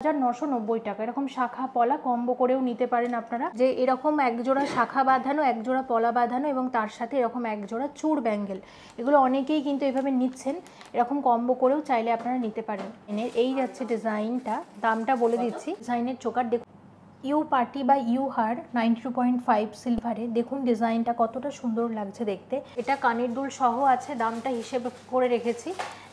1990 টাকা। এরকম শাখা পলা কম্বো করেও নিতে পারেন আপনারা, যে এরকম একজোড়া শাখা বাঁধানো, একজোড়া পলা বাঁধানো এবং তার সাথে এরকম একজোড়া চূড় ব্যাঙ্গেল, এগুলো অনেকেই কিন্তু এভাবে নিচ্ছেন। এরকম কম্বো করেও চাইলে আপনারা নিতে পারেন। এই যাচ্ছে ডিজাইনটা, দামটা বলে দিচ্ছি। ডিজাইনের চোকার দেখুন, ইউ পার্টি বা ইউ হার 92.5 সিলভারে। দেখুন ডিজাইনটা কতটা সুন্দর লাগছে দেখতে। এটা কানের দুল সহ আছে, দামটা হিসেব করে রেখেছি।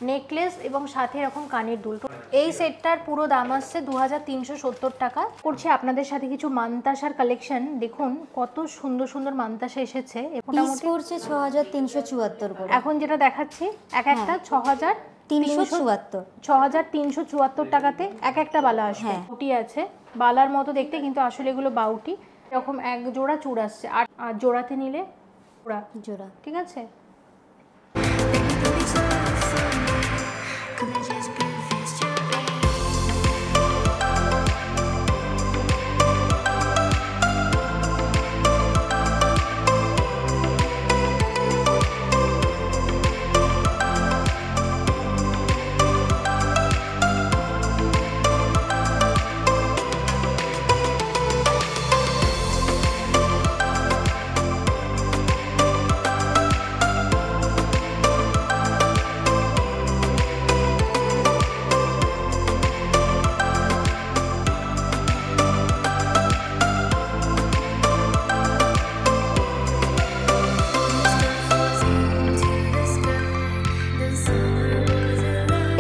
নেকলেস এবং সাথে এরকম কানের দুল, এই সেটটার পুরো দাম আসছে 2370 টাকা। করছি আপনাদের সাথে কিছু মানতাসার কালেকশন। দেখুন কত সুন্দর সুন্দর মানতাসা এসেছে। মোটামুটি পড়ছে 6374 করে। এখন যেটা দেখাচ্ছি এক একটা 6374 টাকাতে এক একটা বালা আসবে। বাউটি আছে, বালার মতো দেখতে, কিন্তু আসলে এগুলো বাউটি। এরকম এক জোড়া চূড় আসছে, আর জোড়াতে নিলে জোড়া, ঠিক আছে।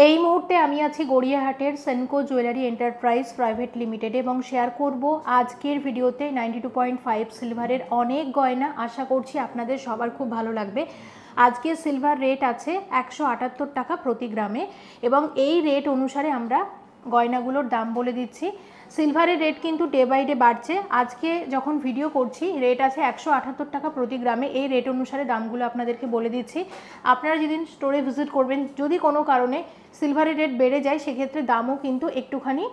এই মুহূর্তে আমি আছি গড়িয়াহাটের সেনকো জুয়েলারি এন্টারপ্রাইজ প্রাইভেট লিমিটেডে এবং শেয়ার করব আজকের ভিডিওতে 92.5 সিলভারের অনেক গয়না। আশা করছি আপনাদের সবার খুব ভালো লাগবে। আজকে সিলভার রেট আছে 178 টাকা প্রতি গ্রামে এবং এই রেট অনুসারে আমরা গয়নাগুলোর দাম বলে দিচ্ছি। সিলভারের রেট কিন্তু ডে বাই ডে বাড়ছে। আজকে যখন ভিডিও করছি রেট আছে 178 টাকা প্রতি গ্রামে। এই রেট অনুসারে দামগুলো আপনাদেরকে বলে দিচ্ছি। আপনারা যেদিন স্টোরে ভিজিট করবেন, যদি কোনো কারণে সিলভারের রেট বেড়ে যায় সেক্ষেত্রে দামও কিন্তু একটুখানি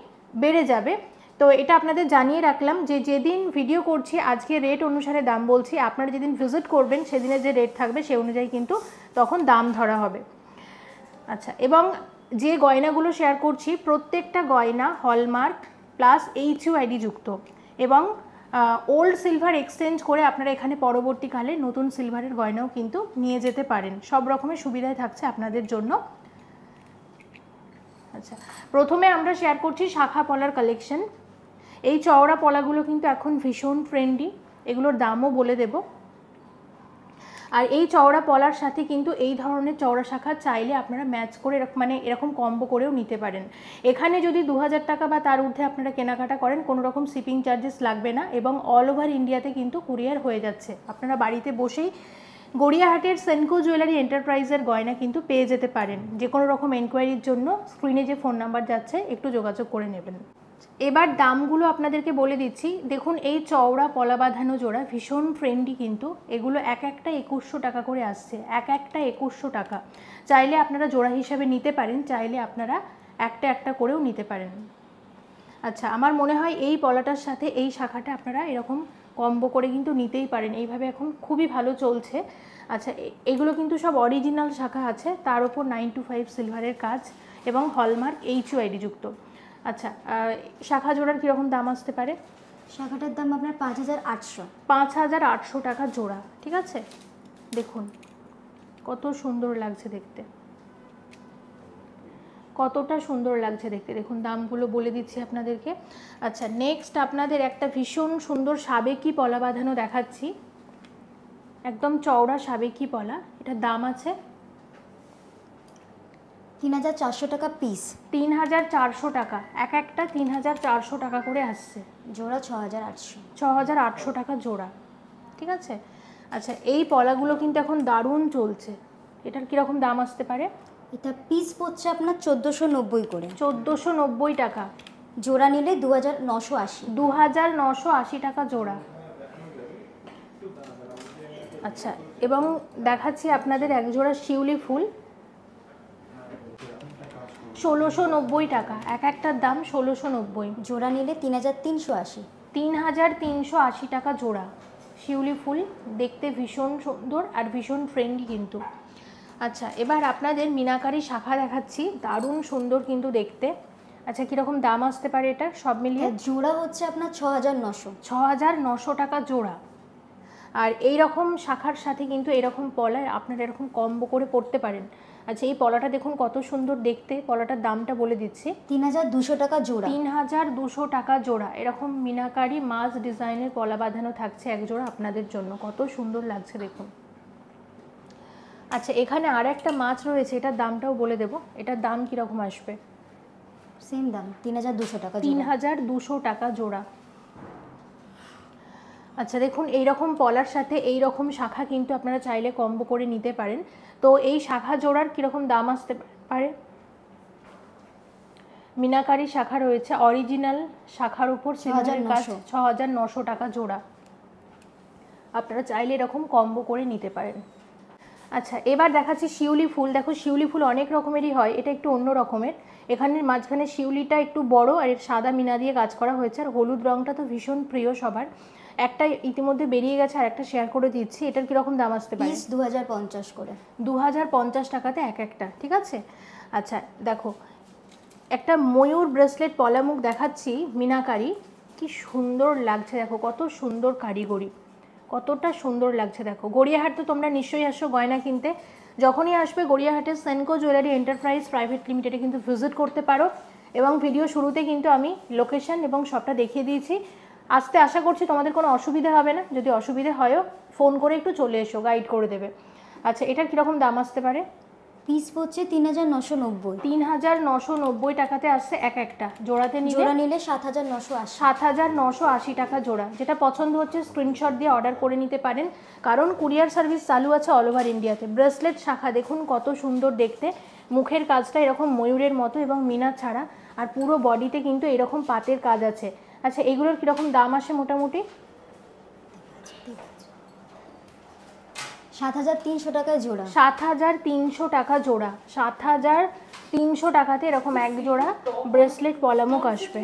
বেড়ে যাবে। তো এটা আপনাদের জানিয়ে রাখলাম যে যেদিন ভিডিও করছি আজকে রেট অনুসারে দাম বলছি। আপনারা যেদিন ভিজিট করবেন সেদিনের যে রেট থাকবে সে অনুযায়ী কিন্তু তখন দাম ধরা হবে। আচ্ছা, এবং যে গয়নাগুলো শেয়ার করছি প্রত্যেকটা গয়না হলমার্ক প্লাস HUID যুক্ত এবং ওল্ড সিলভার এক্সচেঞ্জ করে আপনারা এখানে পরবর্তীকালে নতুন সিলভারের গয়নাও কিন্তু নিয়ে যেতে পারেন। সব রকমের সুবিধাই থাকছে আপনাদের জন্য। আচ্ছা, প্রথমে আমরা শেয়ার করছি শাখা পলার কালেকশন। এই চওড়া পলাগুলো কিন্তু এখন ভীষণ ট্রেন্ডি, এগুলোর দামও বলে দেব। আর এই চওড়া পলার সাথে কিন্তু এই ধরনের চওড়া শাখা চাইলে আপনারা ম্যাচ করে মানে এরকম কম্বো করেও নিতে পারেন। এখানে যদি 2000 টাকা বা তার ঊর্ধ্বে আপনারা কেনাকাটা করেন কোনো রকম শিপিং চার্জেস লাগবে না এবং অল ওভার ইন্ডিয়াতে কিন্তু কুরিয়ার হয়ে যাচ্ছে। আপনারা বাড়িতে বসেই গড়িয়াহাটের সেনকো জুয়েলারি এন্টারপ্রাইজের গয়না কিন্তু পেয়ে যেতে পারেন। যে কোনো রকম এনকোয়ারির জন্য স্ক্রিনে যে ফোন নাম্বার যাচ্ছে একটু যোগাযোগ করে নেবেন। এবার দামগুলো আপনাদেরকে বলে দিচ্ছি। দেখুন এই চওড়া পলা বাঁধানো জোড়া ভীষণ ট্রেন্ডি, কিন্তু এগুলো এক একটা 2100 টাকা করে আসছে। এক একটা 2100 টাকা। চাইলে আপনারা জোড়া হিসাবে নিতে পারেন, চাইলে আপনারা একটা একটা করেও নিতে পারেন। আচ্ছা, আমার মনে হয় এই পলাটার সাথে এই শাখাটা আপনারা এরকম কম্বো করে কিন্তু নিতেই পারেন। এইভাবে এখন খুবই ভালো চলছে। আচ্ছা, এগুলো কিন্তু সব অরিজিনাল শাখা আছে, তার উপর 925 সিলভারের কাজ এবং হলমার্ক HUID যুক্ত। আচ্ছা, শাখা জোড়ার কীরকম দাম আসতে পারে? শাখাটার দাম আপনার 5800। 5800 টাকা জোড়া, ঠিক আছে। দেখুন কত সুন্দর লাগছে দেখতে, কতটা সুন্দর লাগছে দেখতে। দেখুন দামগুলো বলে দিচ্ছি আপনাদেরকে। আচ্ছা, নেক্সট আপনাদের একটা ভীষণ সুন্দর সাবেকি পলা বাঁধানো দেখাচ্ছি। একদম চওড়া সাবেকি পলা। এটার দাম আছে 3400 টাকা পিস। 3400 টাকা, এক একটা 3400 টাকা করে আসছে। জোড়া 6800। 6800 টাকা জোড়া, ঠিক আছে। আচ্ছা, এই পলাগুলো কিন্তু এখন দারুণ চলছে। এটার কীরকম দাম আসতে পারে? এটা পিস পড়ছে আপনার 1490 করে। 1490 টাকা। জোড়া নিলে 2980। 2980 টাকা জোড়া। আচ্ছা, এবং দেখাচ্ছি আপনাদের এক জোড়া শিউলি ফুল, 1690 টাকা। এক একটার দাম 1690। জোড়া নিলে 3380। 3380 টাকা জোড়া। শিউলি ফুল দেখতে ভীষণ সুন্দর আর ভীষণ ট্রেন্ডি কিন্তু। আচ্ছা, এবার আপনাদের মিনাকারি শাখা দেখাচ্ছি, দারুণ সুন্দর কিন্তু দেখতে। আচ্ছা কীরকম দাম আসতে পারে এটা সব মিলিয়ে? জোড়া হচ্ছে আপনার 6,900। 6,900 টাকা জোড়া। আর এই রকম শাখার সাথে কিন্তু এরকম পলা আপনারা এরকম কম্বো করে পরতে পারেন। আচ্ছা এই পলাটা দেখুন কত সুন্দর দেখতে, পলাটার দামটা বলে দিচ্ছি। 3,200 টাকা জোড়া। 3,200 টাকা জোড়া। এরকম মিনাকারি মাছ ডিজাইনের পলা বাঁধানো থাকছে এক জোড়া আপনাদের জন্য, কত সুন্দর লাগছে দেখুন। আচ্ছা এখানে আর একটা মাছ রয়েছে, এটার দামটাও বলে দেবো। এটার দাম কীরকম আসবে? সেম দাম 3,200 টাকা জোড়া। 3,200 টাকা জোড়া। আচ্ছা দেখুন এইরকম পলার সাথে এই রকম শাখা কিন্তু আপনারা চাইলে কম্বো করে নিতে পারেন। তো এই শাখা জোড়ার কীরকম দাম আসতে পারে? মিনাকারি শাখা রয়েছে, অরিজিনাল শাখার উপর 6,900 টাকা জোড়া। আপনারা চাইলে এরকম কম্বো করে নিতে পারেন। আচ্ছা এবার দেখাচ্ছি শিউলি ফুল। দেখো শিউলি ফুল অনেক রকমেরই হয়, এটা একটু অন্য রকমের। এখানের মাঝখানে শিউলিটা একটু বড় আর এর সাদা মিনা দিয়ে কাজ করা হয়েছে। আর হলুদ রঙটা তো ভীষণ প্রিয় সবার। একটা ইতিমধ্যে বেরিয়ে গেছে আর একটা শেয়ার করে দিচ্ছি। এটার কীরকম দাম আসতে পারে? 2,050 করে। 2,050 টাকাতে এক একটা, ঠিক আছে। আচ্ছা দেখো একটা ময়ূর ব্রেসলেট পলামুখ দেখাচ্ছি মিনাকারি, কি সুন্দর লাগছে দেখো, কত সুন্দর কারিগরি, কতটা সুন্দর লাগছে দেখো। গড়িয়াহাট তো তোমরা নিশ্চয়ই আসো গয়না কিনতে, যখনই আসবে গড়িয়াহাটের সেনকো জুয়েলারি এন্টারপ্রাইজ প্রাইভেট লিমিটেডে কিন্তু ভিজিট করতে পারো। এবং ভিডিও শুরুতে কিন্তু আমি লোকেশন এবং সবটা দেখিয়ে দিয়েছি। আসতে আশা করছি তোমাদের কোনো অসুবিধা হবে না, যদি অসুবিধা হয়ও ফোন করে একটু চলে এসো, গাইড করে দেবে। আচ্ছা এটার কীরকম দাম আসতে পারে? পিস পড়ছে 3,990। 3,990 টাকাতে আসছে এক একটা। জোড়াতে জোড়া নিলে 7,980। 7,980 টাকা জোড়া। যেটা পছন্দ হচ্ছে স্ক্রিনশট দিয়ে অর্ডার করে নিতে পারেন, কারণ কুরিয়ার সার্ভিস চালু আছে অল ওভার ইন্ডিয়াতে। ব্রেসলেট শাখা দেখুন কত সুন্দর দেখতে, মুখের কাজটা এরকম ময়ূরের মতো এবং মিনা ছাড়া, আর পুরো বডিতে কিন্তু এরকম পাতের কাজ আছে। আচ্ছা এগুলোর কীরকম দাম আসে মোটামুটি? 7,300 টাকায় জোড়া। 7,300 টাকা জোড়া। 7,300 টাকাতে এরকম এক জোড়া ব্রেসলেট পলামুখ আসবে।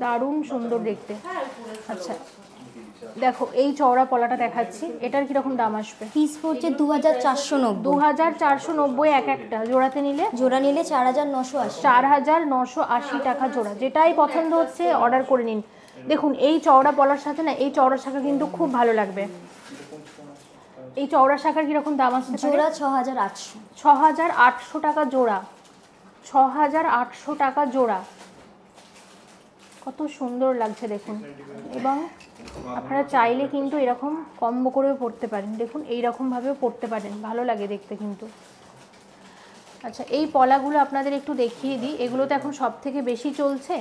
দারুণ সুন্দর দেখতে। আচ্ছা দেখো এই চওড়া পলাটা দেখাচ্ছি, এটার কীরকম দাম আসবে? পিস পড়ছে 2,490। 2,490 এক একটা। জোড়াতে নিলে? জোড়া নিলে 4,980। 4,980 টাকা জোড়া। যেটাই পছন্দ হচ্ছে অর্ডার করে নিন। দেখুন এই চওড়া পলার সাথে না এই চওড়া শাখা কিন্তু খুব ভালো লাগবে। এই চওড়া শাখার কীরকম দাম আসতে পারে? জোড়া 6,800। 6,800 টাকা জোড়া। 6,800 টাকা জোড়া। কত সুন্দর লাগছে দেখুন। এবং আপনারা চাইলে কিন্তু এরকম কম্বো করেও পরতে পারেন, দেখুন এইরকমভাবেও পরতে পারেন, ভালো লাগে দেখতে কিন্তু। আচ্ছা এই পলাগুলো আপনাদের একটু দেখিয়ে দিই। এগুলো তো এখন সব থেকে বেশি চলছে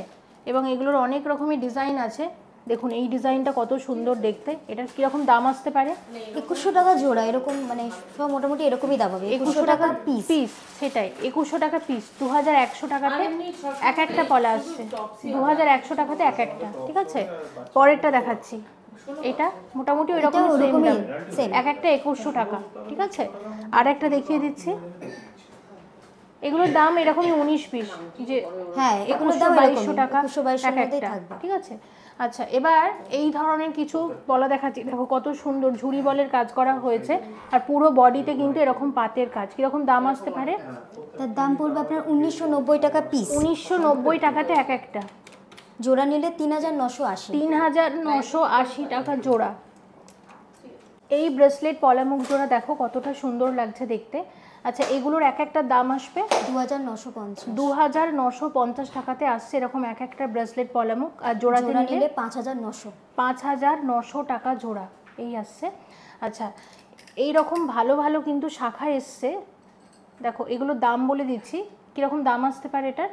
এবং এগুলোর অনেক রকমের ডিজাইন আছে। দেখুন এই ডিজাইনটা কত সুন্দর দেখতে। এটার কীরকম দাম আসতে পারে? 2,100 টাকা জোড়া। এরকম মানে সব মোটামুটি এরকমই দাম হবে। 2,100 টাকা পিস। সেটাই 2,100 টাকা পিস। 2,100 টাকাতে এক একটা পলা আসছে। 2,100 টাকাতে এক একটা, ঠিক আছে। পরেরটা দেখাচ্ছি, এটা মোটামুটি ওই রকম সেম, এক একটা 2,100 টাকা, ঠিক আছে। আর একটা দেখিয়ে দিচ্ছি, এগুলোর দাম এরকমই 19 পিস, যে হ্যাঁ এগুলোর দাম 2,200 টাকা 2,200 এক একটা, ঠিক আছে। আচ্ছা এবার এই ধরনের কিছু পলা দেখাচ্ছি। দেখো কত সুন্দর ঝুড়ি বলের কাজ করা হয়েছে আর পুরো বডিতে কিন্তু এরকম পাতের কাজ। কীরকম দাম আসতে পারে? তার দাম পড়বে আপনার 1,990 টাকা পিস। 1,990 টাকাতে এক একটা। জোড়া নিলে 3,980। 3,980 টাকা জোড়া। এই ব্রেসলেট পলামুখ জোড়া দেখো কতটা সুন্দর লাগছে দেখতে। আচ্ছা এগুলোর এক একটা দাম আসবে 2,950। 2,950 টাকাতে আসছে এরকম এক একটা ব্রেসলেট পলামুখ। আর জোড়াতে নিলে 5,900। 5,900 টাকা জোড়া এই আসছে। আচ্ছা এই রকম ভালো ভালো কিন্তু শাখা এসছে। দেখো এগুলোর দাম বলে দিচ্ছি, কীরকম দাম আসতে পারে এটার?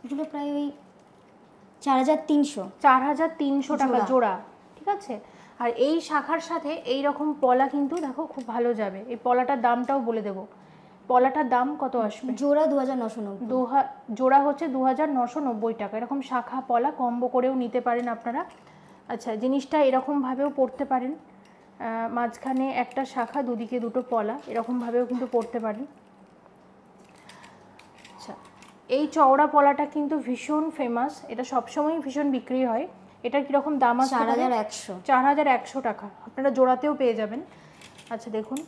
এগুলো প্রায় ওই 4,300। 4,300 টাকা জোড়া, ঠিক আছে। আর এই শাখার সাথে এই রকম পলা কিন্তু দেখো খুব ভালো যাবে। এই পলাটার দামটাও বলে দেবো। পলাটার দাম কত আসবে? জোড়া 2,990। জোড়া হচ্ছে 2,990 টাকা। এরকম শাখা পলা কম্বো করেও নিতে পারেন আপনারা। আচ্ছা জিনিসটা এরকমভাবেও পরতে পারেন, মাঝখানে একটা শাখা দুদিকে দুটো পলা, এরকমভাবেও কিন্তু পরতে পারেন। আচ্ছা এই চওড়া পলাটা কিন্তু ভীষণ ফেমাস, এটা সবসময়ই ভীষণ বিক্রি হয়। এটার কীরকম দাম আছে? 4,100। 4,100 টাকা। আপনারা জোড়াতেও পেয়ে যাবেন। আচ্ছা দেখুন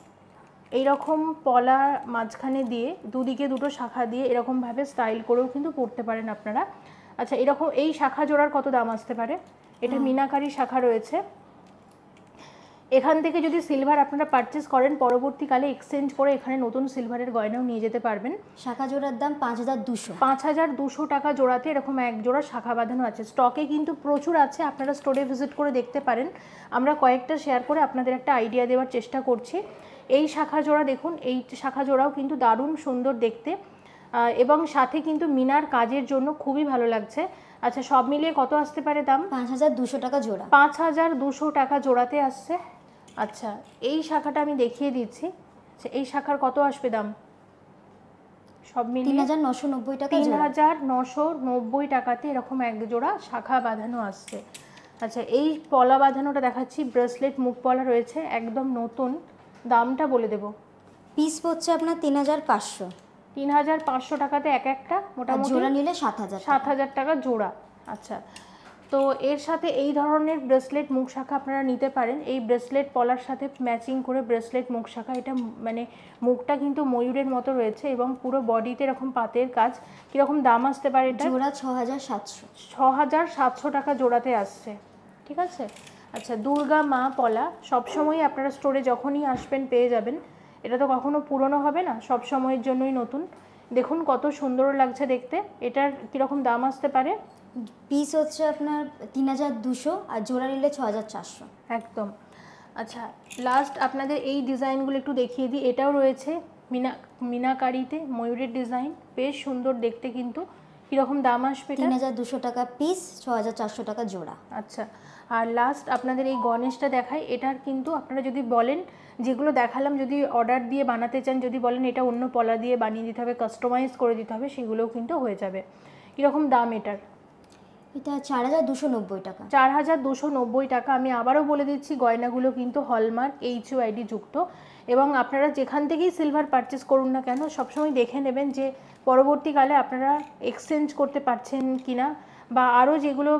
এইরকম পলা মাঝখানে দিয়ে দুদিকে দুটো শাখা দিয়ে এরকমভাবে স্টাইল করেও কিন্তু পরতে পারেন আপনারা। আচ্ছা, এরকম এই শাখা জোড়ার কত দাম আসতে পারে? এটা মিনাকারি শাখা রয়েছে। এখান থেকে যদি সিলভার আপনারা পারচেস করেন, পরবর্তীকালে এক্সচেঞ্জ করে এখানে নতুন সিলভারের গয়নাও নিয়ে যেতে পারবেন। শাখা জোড়ার দাম 5200। 5200 টাকা জোড়াতে এরকম এক জোড়া শাখা বাঁধানো আছে। স্টকে কিন্তু প্রচুর আছে, আপনারা স্টোরে ভিজিট করে দেখতে পারেন। আমরা কয়েকটা শেয়ার করে আপনাদের একটা আইডিয়া দেওয়ার চেষ্টা করছি। এই শাখা জোড়া দেখুন, এই শাখা জোড়াও কিন্তু দারুণ সুন্দর দেখতে, এবং সাথে কিন্তু মিনার কাজের জন্য খুবই ভালো লাগছে। আচ্ছা, সব মিলিয়ে কত আসতে পারে দাম? 5200 টাকা জোড়া। 5200 টাকা জোড়াতে আসছে। আচ্ছা, এই শাখাটা আমি দেখিয়ে দিচ্ছি। আচ্ছা, এই শাখার কত আসবে দাম? সব মিলিয়ে 3990 টাকা। 3990 টাকাতে এরকম এক জোড়া শাখা বাঁধানো আসছে। আচ্ছা, এই পলা বাঁধানোটা দেখাচ্ছি, ব্রেসলেট মুখ পলা রয়েছে, একদম নতুন। দামটা বলে দেব। পিস পড়ছে আপনার 3500। 3500 টাকাতে এক একটা, মোটামুটি জোড়া নিলে 7000 টাকা জোড়া। আচ্ছা, তো এর সাথে এই ধরনের ব্রেসলেট মুখ শাখা আপনারা নিতে পারেন। এই ব্রেসলেট পলার সাথে ম্যাচিং করে ব্রেসলেট মুখ শাখা, এটা মানে মুখটা কিন্তু ময়ূরের মতো রয়েছে এবং পুরো বডিতে এরকম পাতের কাজ। কীরকম দাম আসতে পারে এটা? জোড়া 6700। 6700 টাকা জোড়াতে আসছে। ঠিক আছে। আচ্ছা, দুর্গা মা পলা সবসময়ই আপনারা স্টোরে যখনই আসবেন পেয়ে যাবেন। এটা তো কখনো পুরনো হবে না, সব সময়ের জন্যই নতুন। দেখুন কত সুন্দর লাগছে দেখতে। এটার কীরকম দাম আসতে পারে? পিস হচ্ছে আপনার 3200 আর জোড়া নিলে 6400। একদম। আচ্ছা, লাস্ট আপনাদের এই ডিজাইনগুলো একটু দেখিয়ে দিই। এটাও রয়েছে মিনাকারিতে, ময়ূরের ডিজাইন, বেশ সুন্দর দেখতে কিন্তু। কীরকম দাম আসবে? 3200 টাকা পিস, 6400 টাকা জোড়া। আচ্ছা, আর লাস্ট আপনাদের এই গণেশটা দেখাই। এটার কিন্তু আপনারা যদি বলেন, যেগুলো দেখালাম, যদি অর্ডার দিয়ে বানাতে চান, যদি বলেন এটা অন্য পলা দিয়ে বানিয়ে দিতে হবে, কাস্টমাইজ করে দিতে হবে, সেগুলোও কিন্তু হয়ে যাবে। কীরকম দাম এটার? এটা 4290 টাকা। 4290 টাকা। আমি আবারও বলে দিচ্ছি, গয়নাগুলো কিন্তু হলমার্ক HUID যুক্ত, এবং আপনারা যেখান থেকেই সিলভার পারচেস করুন না কেন, সবসময় দেখে নেবেন যে পরবর্তীকালে আপনারা এক্সচেঞ্জ করতে পারছেন কিনা, বা আরও যেগুলো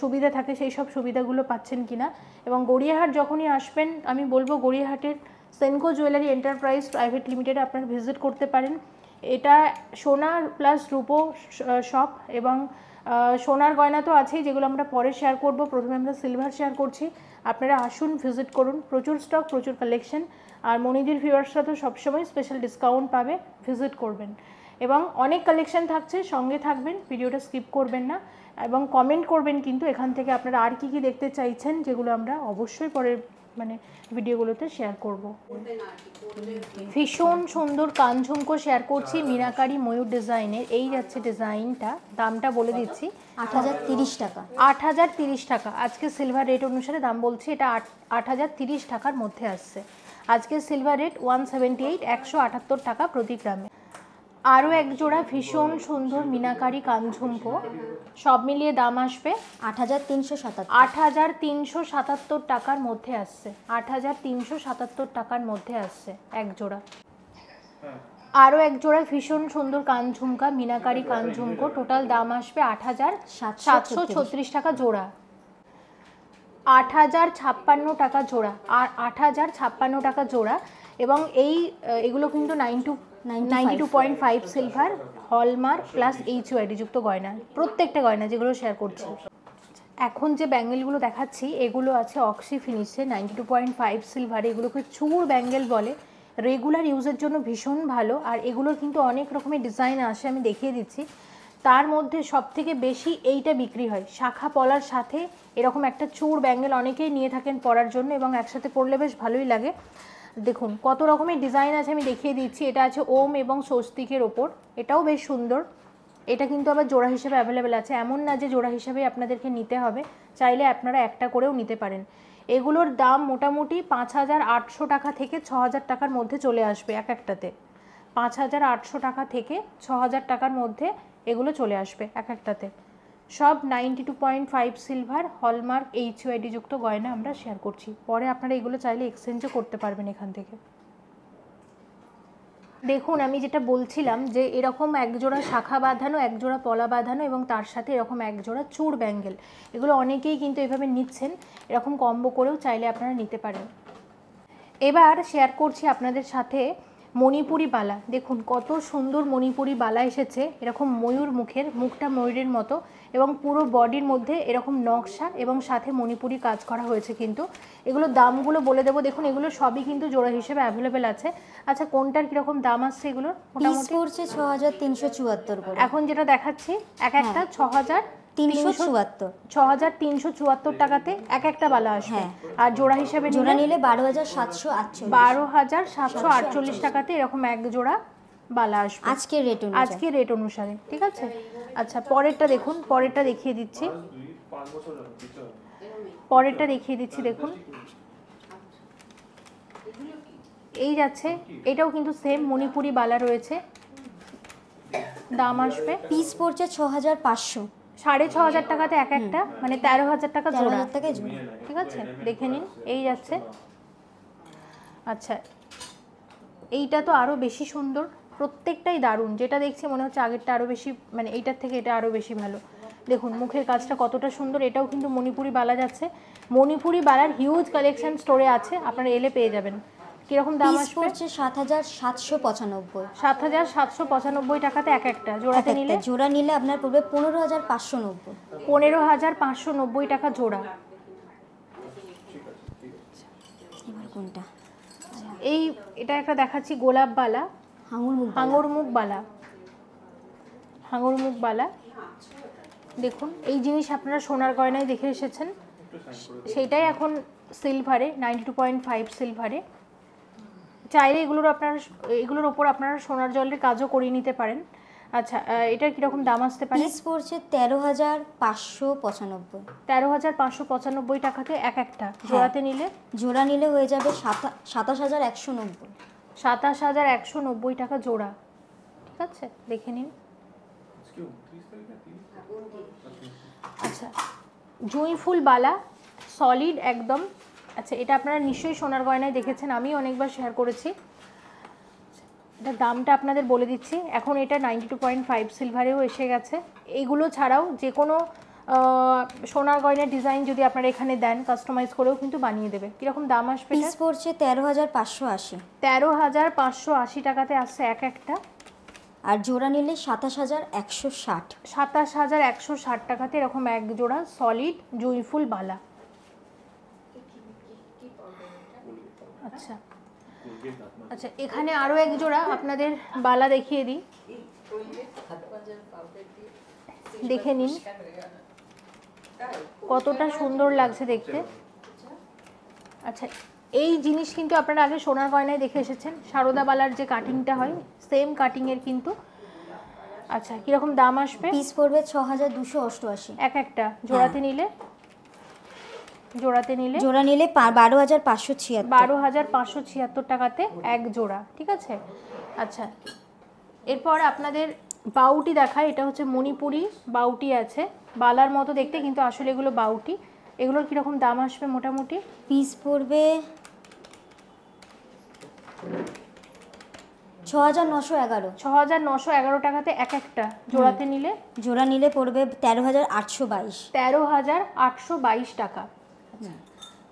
সুবিধা থাকে সেই সব সুবিধাগুলো পাচ্ছেন কিনা। এবং গড়িয়াহাট যখনই আসবেন, আমি বলবো গড়িয়াহাটের সেনকো জুয়েলারি এন্টারপ্রাইজ প্রাইভেট লিমিটেডে আপনারা ভিজিট করতে পারেন। এটা সোনার প্লাস রূপো শপ, এবং সোনার গয়না তো আছেই, যেগুলো আমরা পরে শেয়ার করব। প্রথমে আমরা সিলভার শেয়ার করছি। আপনারা আসুন, ভিজিট করুন, প্রচুর স্টক, প্রচুর কালেকশন। আর মনিদির ভিউয়ার্সরা তো সবসময় স্পেশাল ডিসকাউন্ট পাবে, ভিজিট করবেন। এবং অনেক কালেকশন থাকছে, সঙ্গে থাকবেন, ভিডিওটা স্কিপ করবেন না, এবং কমেন্ট করবেন কিন্তু এখান থেকে আপনারা আর কি কি দেখতে চাইছেন, যেগুলো আমরা অবশ্যই পরের ভিডিওগুলোতে শেয়ার করব। ভীষণ সুন্দর কানঝুমকো শেয়ার করছি, মিনাকারি ময়ূর ডিজাইনের। এই যাচ্ছে ডিজাইনটা, দামটা বলে দিচ্ছি, 8030 টাকা। 8030 টাকা। আজকে সিলভার রেট অনুসারে দাম বলছি, এটা 8030 টাকার মধ্যে আসছে। আজকে সিলভার রেট 178, 178 টাকা প্রতি গ্রামে। আরও এক জোড়া ভীষণ সুন্দর মিনাকারি কানঝুমকো, সব মিলিয়ে দাম আসবে 8377। 8377 টাকার মধ্যে আসছে। 8377 টাকার মধ্যে আসছে এক জোড়া। আরও এক জোড়া ভীষণ সুন্দর কানঝুমকা, মিনাকারি কানঝুমকো, টোটাল দাম আসবে 8736 টাকা জোড়া। 8056 টাকা জোড়া, আর 8056 টাকা জোড়া। এবং এগুলো কিন্তু 92.5 সিলভার, হলমার্ক প্লাস HUID যুক্ত গয়না, প্রত্যেকটা গয়না যেগুলো শেয়ার করছি। এখন যে ব্যাঙ্গেলগুলো দেখাচ্ছি এগুলো আছে অক্সি ফিনিশে, 92.5 সিলভার। এগুলোকে চূড় ব্যাঙ্গেল বলে, রেগুলার ইউজের জন্য ভীষণ ভালো। আর এগুলোর কিন্তু অনেক রকমের ডিজাইন আসে, আমি দেখিয়ে দিচ্ছি। তার মধ্যে সবথেকে বেশি এইটা বিক্রি হয়, শাখা পলার সাথে এরকম একটা চূড় ব্যাঙ্গেল অনেকেই নিয়ে থাকেন পরার জন্য, এবং একসাথে পরলে বেশ ভালোই লাগে। দেখুন কত রকমের ডিজাইন আছে, আমি দেখিয়ে দিচ্ছি। এটা আছে ওম এবং স্বস্তিকের ওপর, এটাও বেশ সুন্দর। এটা কিন্তু আবার জোড়া হিসেবে অ্যাভেলেবেল আছে, এমন না যে জোড়া হিসেবে আপনাদেরকে নিতে হবে, চাইলে আপনারা একটা করেও নিতে পারেন। এগুলোর দাম মোটামুটি 5800 টাকা থেকে 6000 টাকার মধ্যে চলে আসবে এক একটাতে। 5800 টাকা থেকে 6000 টাকার মধ্যে এগুলো চলে আসবে এক একটাতে। সব 92.5 সিলভার, হলমার্ক HUID যুক্ত গয়না আমরা শেয়ার করছি। পরে আপনারা এগুলো চাইলে এক্সচেঞ্জও করতে পারবেন এখান থেকে। দেখুন আমি যেটা বলছিলাম, যে এরকম একজোড়া শাখা বাঁধানো, একজোড়া পলা বাঁধানো, এবং তার সাথে এরকম একজোড়া চূড় ব্যাঙ্গেল, এগুলো অনেকেই কিন্তু এভাবে নিচ্ছেন। এরকম কম্বো করেও চাইলে আপনারা নিতে পারেন। এবার শেয়ার করছি আপনাদের সাথে মণিপুরি বালা। দেখুন কত সুন্দর মণিপুরি বালা এসেছে, এরকম ময়ূর মুখের, মুখটা ময়ূরের মতো এবং পুরো বডির মধ্যে এরকম নকশা এবং সাথে মণিপুরি কাজ করা হয়েছে। কিন্তু এগুলোর দামগুলো বলে দেবো। দেখুন এগুলো সবই কিন্তু জোড়া হিসেবে অ্যাভেলেবেল আছে। আচ্ছা কোনটার কীরকম দাম আসছে এগুলোর? পিস পড়ছে 6374 করে। এখন যেটা দেখাচ্ছি এক একটা 6374 টাকাতে এক একটা বালা আসবে। আর জোড়া হিসেবে জোড়া নিলে 12748 12748 টাকাতে এরকম এক জোড়া বালা আসবে আজকের রেট অনুসারে। ঠিক আছে, আচ্ছা পরেরটা দেখুন, পরেরটা দেখিয়ে দিচ্ছি, দেখুন এই যাচ্ছে, এটাও কিন্তু সেম মণিপুরি বালা রয়েছে। দাম আসবে পিস পড়ছে 6500, 6500 টাকাতে এক একটা, মানে 13000 টাকা জোড়া। ঠিক আছে, দেখে নিন এই যাচ্ছে। আচ্ছা এইটা তো আরও বেশি সুন্দর, প্রত্যেকটাই দারুণ। যেটা দেখছি মনে হচ্ছে আগেরটা আরও বেশি, মানে এইটার থেকে এটা আরও বেশি ভালো। দেখুন মুখের কাজটা কতটা সুন্দর। এটাও কিন্তু মণিপুরি বালা যাচ্ছে। মণিপুরি বালার হিউজ কালেকশন স্টোরে আছে, আপনারা এলে পেয়ে যাবেন। কীরকম দাম আসবে? 7795। 7795 টাকাতে এক একটা। জোড়া নিলে আপনার পড়বে 15590। 15590 টাকা জোড়া। এবার কোনটা? এই এটা একটা দেখাচ্ছি গোলাপ বালা, হাঙর মুখ বালা। দেখুন এই জিনিস আপনারা সোনার গয়নায় দেখে এসেছেন, সেইটাই এখন সিলভারে 92.5 সিলভারে। চাইলে এগুলোর ওপর আপনারা সোনার জলের কাজও করিয়ে নিতে পারেন। আচ্ছা এটার কীরকম দাম আসতে পারে? পিস পড়ছে 13595। 13595 টাকাতে এক একটা। জোড়া নিলে হয়ে যাবে 27190। 27190 টাকা জোড়া। ঠিক আছে, দেখে নিন। আচ্ছা জুঁই ফুল বালা, সলিড একদম। আচ্ছা এটা আপনারা নিশ্চয়ই সোনার গয়নায় দেখেছেন, আমি অনেকবার শেয়ার করেছি। এটার দামটা আপনাদের বলে দিচ্ছি। এখন এটা 92.5 সিলভারেও এসে গেছে। এইগুলো ছাড়াও যে কোনো সোনার গয়নার ডিজাইন যদি আপনারা এখানে দেন, কাস্টমাইজ করেও কিন্তু বানিয়ে দেবে। কীরকম দাম আসবে? পিস পড়ছে 13580। 13580 টাকাতে আসছে এক একটা। আর জোড়া নিলে 27160। 27160 টাকাতে এরকম এক জোড়া সলিড জুঁইফুল বালা। আচ্ছা আচ্ছা এখানে আরও এক জোড়া আপনাদের বালা দেখিয়ে দিই, দেখে নিন কতটা সুন্দর লাগছে দেখতে। আচ্ছা এই জিনিস কিন্তু আপনারা আগে সোনার গয়নায় দেখে এসেছেন, সারদা বালার যে কাটিংটা হয় সেম কাটিংয়ের কিন্তু। আচ্ছা কীরকম দাম আসবে? পিস পড়বে 6288 এক একটা। জোড়া নিলে 12576। 12576 টাকাতে এক জোড়া। ঠিক আছে, আচ্ছা এরপর আপনাদের বাউটি দেখায়। এটা হচ্ছে মণিপুরি বাউটি আছে, বালার মতো দেখতে কিন্তু আসলে এগুলো বাউটি। এগুলোর কীরকম দাম আসবে মোটামুটি? পিস পড়বে 6911। 6911 টাকাতে এক একটা। জোড়া নিলে পড়বে 13822। 13822 টাকা।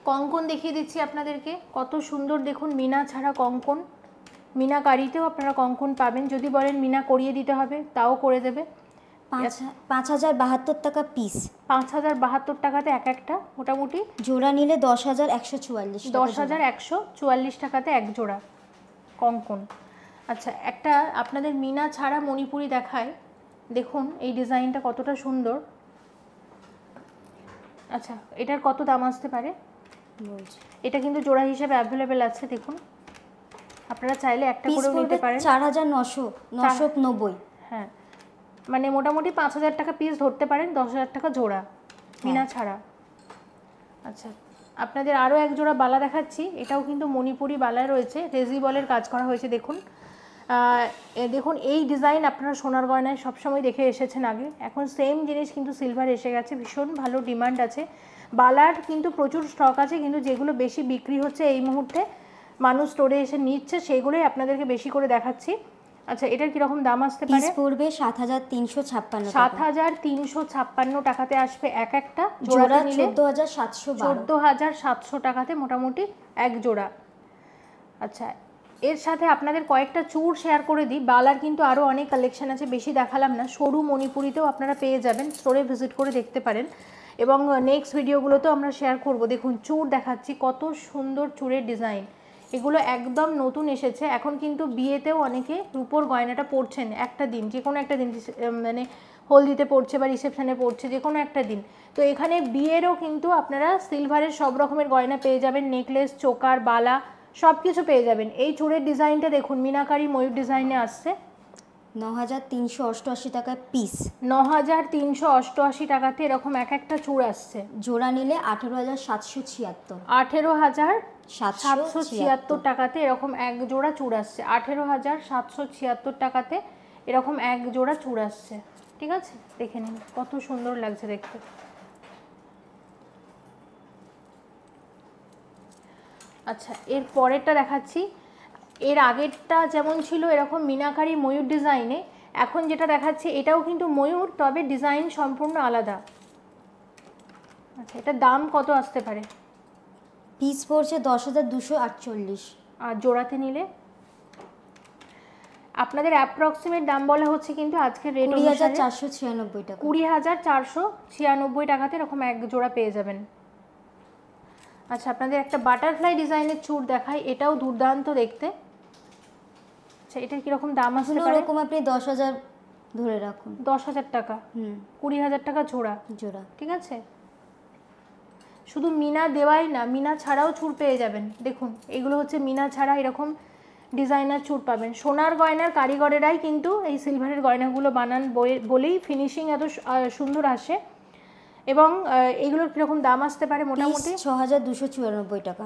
কঙ্কন দেখিয়ে দিচ্ছি আপনাদেরকে, কত সুন্দর দেখুন। মিনা ছাড়া কঙ্কন, মিনাকারিতেও আপনারা কঙ্কন পাবেন। যদি বলেন মিনা করিয়ে দিতে হবে তাও করে দেবে। 5072 টাকা পিস। 5072 টাকাতে এক একটা মোটামুটি। জোড়া নিলে 10144। 10144 টাকাতে এক জোড়া কঙ্কন। আচ্ছা একটা আপনাদের মিনা ছাড়া মণিপুরি দেখায়, দেখুন এই ডিজাইনটা কতটা সুন্দর। আচ্ছা এটার কত দাম আসতে পারে? এটা কিন্তু জোড়া হিসেবে অ্যাভেলেবেল আছে, দেখুন আপনারা চাইলে একটা করেও নিতে পারেন। 4990। হ্যাঁ মানে মোটামুটি 5000 টাকা পিস ধরতে পারেন, 10000 টাকা জোড়া মিনা ছাড়া। আচ্ছা আপনাদের আরও এক জোড়া বালা দেখাচ্ছি। এটাও কিন্তু মণিপুরি বালায় রয়েছে, রেজি বলের কাজ করা হয়েছে। দেখুন এই ডিজাইন আপনারা সোনার গয়নায় সবসময় দেখে এসেছেন আগে, এখন সেম জিনিস কিন্তু সিলভার এসে গেছে। ভীষণ ভালো ডিমান্ড আছে বালার, কিন্তু প্রচুর স্টক আছে, কিন্তু যেগুলো বেশি বিক্রি হচ্ছে এই মুহূর্তে মানুষ স্টোরে এসে নিচ্ছে সেগুলোই আপনাদেরকে বেশি করে দেখাচ্ছি। আচ্ছা এটার কীরকম দাম আসতে পারে? পিস পড়বে 7356। 7356 টাকাতে আসবে এক একটা। জোড়া নিলে 14712। 14700 টাকাতে মোটামুটি এক জোড়া। আচ্ছা, এর সাথে আপনাদের কয়েকটা চূড় শেয়ার করে দিই। বালার কিন্তু আরও অনেক কালেকশন আছে, বেশি দেখালাম না। সরু মণিপুরিতেও আপনারা পেয়ে যাবেন, স্টোরে ভিজিট করে দেখতে পারেন এবং নেক্সট ভিডিওগুলোতেও আমরা শেয়ার করব। দেখুন চূড় দেখাচ্ছি, কত সুন্দর চূড়ের ডিজাইন। এগুলো একদম নতুন এসেছে, এখন কিন্তু বিয়েতেও অনেকে রূপোর গয়নাটা পরছেন একটা দিন, যে কোনো একটা দিন, মানে হলদিতে পড়ছে বা রিসেপশানে পড়ছে, যে কোনো একটা দিন। তো এখানে বিয়েরও কিন্তু আপনারা সিলভারের সব রকমের গয়না পেয়ে যাবেন, নেকলেস, চোকার, বালা সব কিছু পেয়ে যাবেন। এই চূড়ের ডিজাইনটা দেখুন, মিনাকারি ময়ূর ডিজাইনে আসছে, 9388 টাকায় পিস। 9388 টাকাতে এরকম এক একটা চূড় আসছে। জোড়া নিলে 18776। 18776 টাকাতে এরকম এক জোড়া চূড় আসছে। 18776 টাকাতে এরকম এক জোড়া চূড় আসছে। ঠিক আছে, দেখে নিন কত সুন্দর লাগছে দেখতে। আচ্ছা, এর পরেরটা দেখাচ্ছি। এর আগেরটা যেমন ছিল এরকম মিনাকারি ময়ূর ডিজাইনে, এখন যেটা দেখাচ্ছি এটাও কিন্তু ময়ূর, তবে ডিজাইন সম্পূর্ণ আলাদা। আচ্ছা, এটার দাম কত আসতে পারে? পিস পড়ছে 10248। আর জোড়াতে নিলে আপনাদের অ্যাপ্রক্সিমেট দাম বলা হচ্ছে, কিন্তু আজকের রেট 20496 টাকা। 20496 টাকাতে এরকম এক জোড়া পেয়ে যাবেন। আচ্ছা, আপনাদের একটা বাটারফ্লাই ডিজাইনের চূড় দেখাই, এটাও দুর্দান্ত দেখতে। আচ্ছা, এটার কিরকম দাম আসতে পারে? এরকম আপনি 10000 ধরে রাখুন। 10000 টাকা, 20000 টাকা জোড়া। জোড়া, ঠিক আছে। শুধু মিনা দেওয়াই না, মিনা ছাড়াও চূড় পেয়ে যাবেন। দেখুন এগুলো হচ্ছে মিনা ছাড়া এরকম ডিজাইনার চূড় পাবেন। সোনার গয়নার কারিগরেরাই কিন্তু এই সিলভারের গয়নাগুলো বানান বলেই ফিনিশিং এত সুন্দর আসে। এবং এগুলোর কীরকম দাম আসতে পারে মোটামুটি? 6294 টাকা।